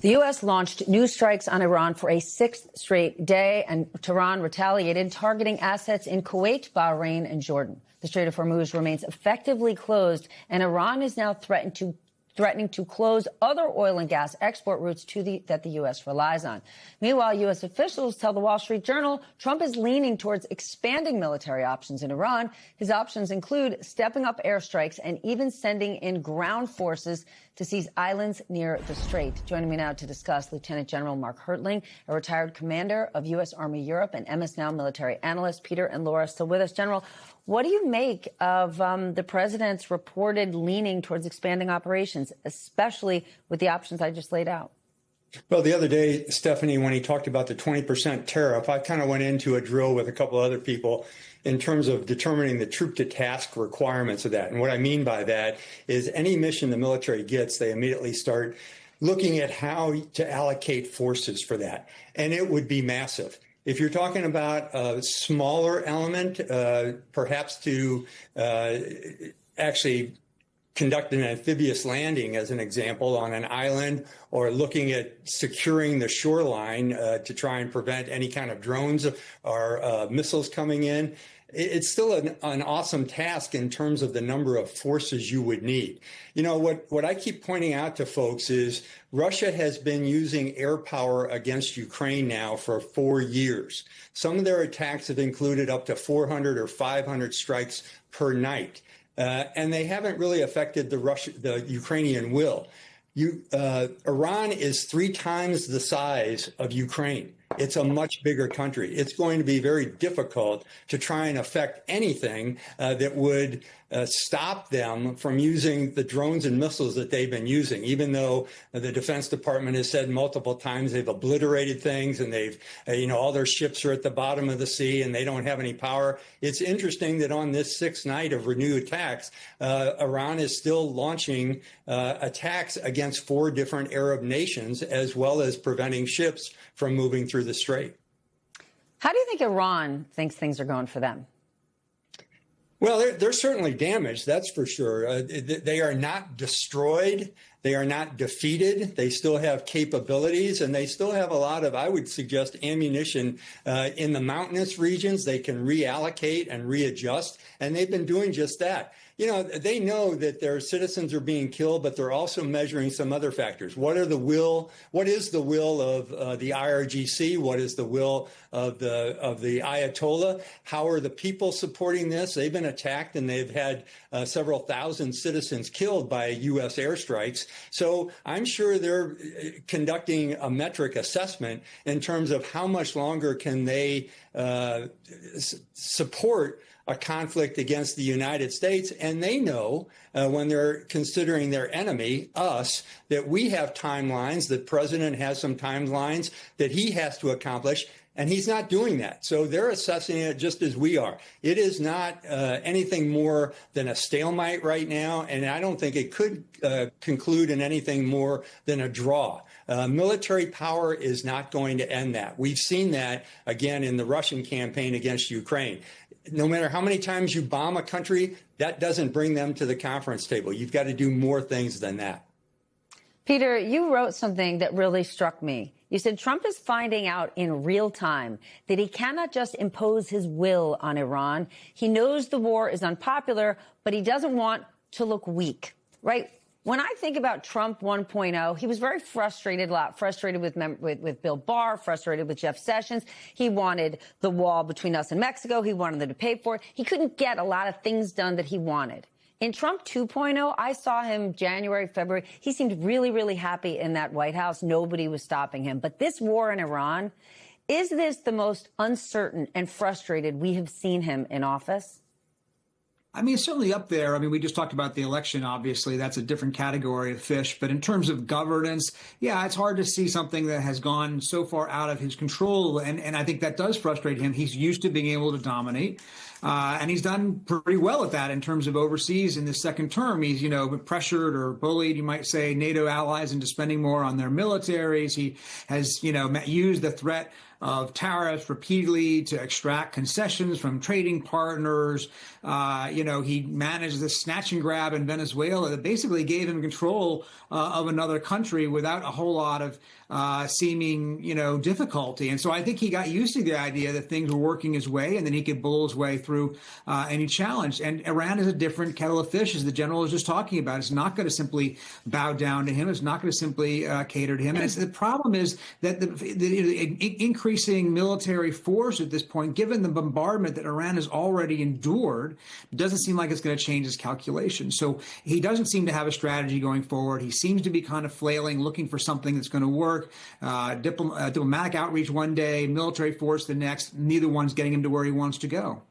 The U.S. launched new strikes on Iran for a sixth straight day, and Tehran retaliated, targeting assets in Kuwait, Bahrain, and Jordan. The Strait of Hormuz remains effectively closed, and Iran is now threatening to close other oil and gas export routes that the U.S. relies on. Meanwhile, U.S. officials tell the Wall Street Journal Trump is leaning towards expanding military options in Iran. His options include stepping up airstrikes and even sending in ground forces to seize islands near the strait. Joining me now to discuss, Lieutenant General Mark Hertling, a retired commander of U.S. Army Europe and MS Now military analyst. Peter and Laura still with us. General, what do you make of the president's reported leaning towards expanding operations, especially with the options I just laid out? Well, the other day, Stephanie, when he talked about the 20% tariff, I kind of went into a drill with a couple other people in terms of determining the troop-to-task requirements of that. And what I mean by that is any mission the military gets, they immediately start looking at how to allocate forces for that. And it would be massive. If you're talking about a smaller element, perhaps to actually conduct an amphibious landing, as an example, on an island, or looking at securing the shoreline to try and prevent any kind of drones or missiles coming in, it's still an awesome task in terms of the number of forces you would need. You know, what I keep pointing out to folks is Russia has been using air power against Ukraine now for 4 years. Some of their attacks have included up to 400 or 500 strikes per night. And they haven't really affected the Ukrainian will. Iran is 3 times the size of Ukraine. It's a much bigger country. It's going to be very difficult to try and affect anything that would stop them from using the drones and missiles that they've been using, even though the Defense Department has said multiple times they've obliterated things and they've, all their ships are at the bottom of the sea and they don't have any power. It's interesting that on this 6th night of renewed attacks, Iran is still launching attacks against 4 different Arab nations, as well as preventing ships from moving through the strait. How do you think Iran thinks things are going for them? Well, they're certainly damaged, that's for sure. They are not destroyed. They are not defeated. They still have capabilities, and they still have a lot of, I would suggest, ammunition in the mountainous regions. They can reallocate and readjust, and they've been doing just that. You know, they know that their citizens are being killed, but they're also measuring some other factors. What is the will of the IRGC? What is the will of the Ayatollah? How are the people supporting this? They've been attacked, and they've had several thousand citizens killed by U.S. airstrikes. So I'm sure they're conducting a metric assessment in terms of how much longer can they support a conflict against the United States. And they know when they're considering their enemy, us, that we have timelines, the president has some timelines that he has to accomplish. And he's not doing that. So they're assessing it just as we are. It is not anything more than a stalemate right now. And I don't think it could conclude in anything more than a draw. Military power is not going to end that. We've seen that, again, in the Russian campaign against Ukraine. No matter how many times you bomb a country, that doesn't bring them to the conference table. You've got to do more things than that. Peter, you wrote something that really struck me. You said Trump is finding out in real time that he cannot just impose his will on Iran. He knows the war is unpopular, but he doesn't want to look weak, right? When I think about Trump 1.0, he was very frustrated, with Bill Barr, frustrated with Jeff Sessions. He wanted the wall between us and Mexico. He wanted them to pay for it. He couldn't get a lot of things done that he wanted. In Trump 2.0, I saw him January, February. He seemed really, really happy in that White House. Nobody was stopping him. But this war in Iran, is this the most uncertain and frustrated we have seen him in office? I mean, it's certainly up there. I mean, we just talked about the election, obviously. That's a different category of fish. But in terms of governance, yeah, it's hard to see something that has gone so far out of his control. And I think that does frustrate him. He's used to being able to dominate. And he's done pretty well at that in terms of overseas in this second term. He's, pressured or bullied, you might say, NATO allies into spending more on their militaries. He has, used the threat of tariffs repeatedly to extract concessions from trading partners. He managed this snatch and grab in Venezuela that basically gave him control of another country without a whole lot of seeming, difficulty. And so I think he got used to the idea that things were working his way and then he could bull his way through any challenge. And Iran is a different kettle of fish, as the general was just talking about. It's not going to simply bow down to him. It's not going to simply cater to him. And the problem is that the increasing military force at this point, given the bombardment that Iran has already endured, doesn't seem like it's going to change his calculations. So he doesn't seem to have a strategy going forward. He seems to be kind of flailing, looking for something that's going to work. Diplomatic outreach one day, military force the next. Neither one's getting him to where he wants to go.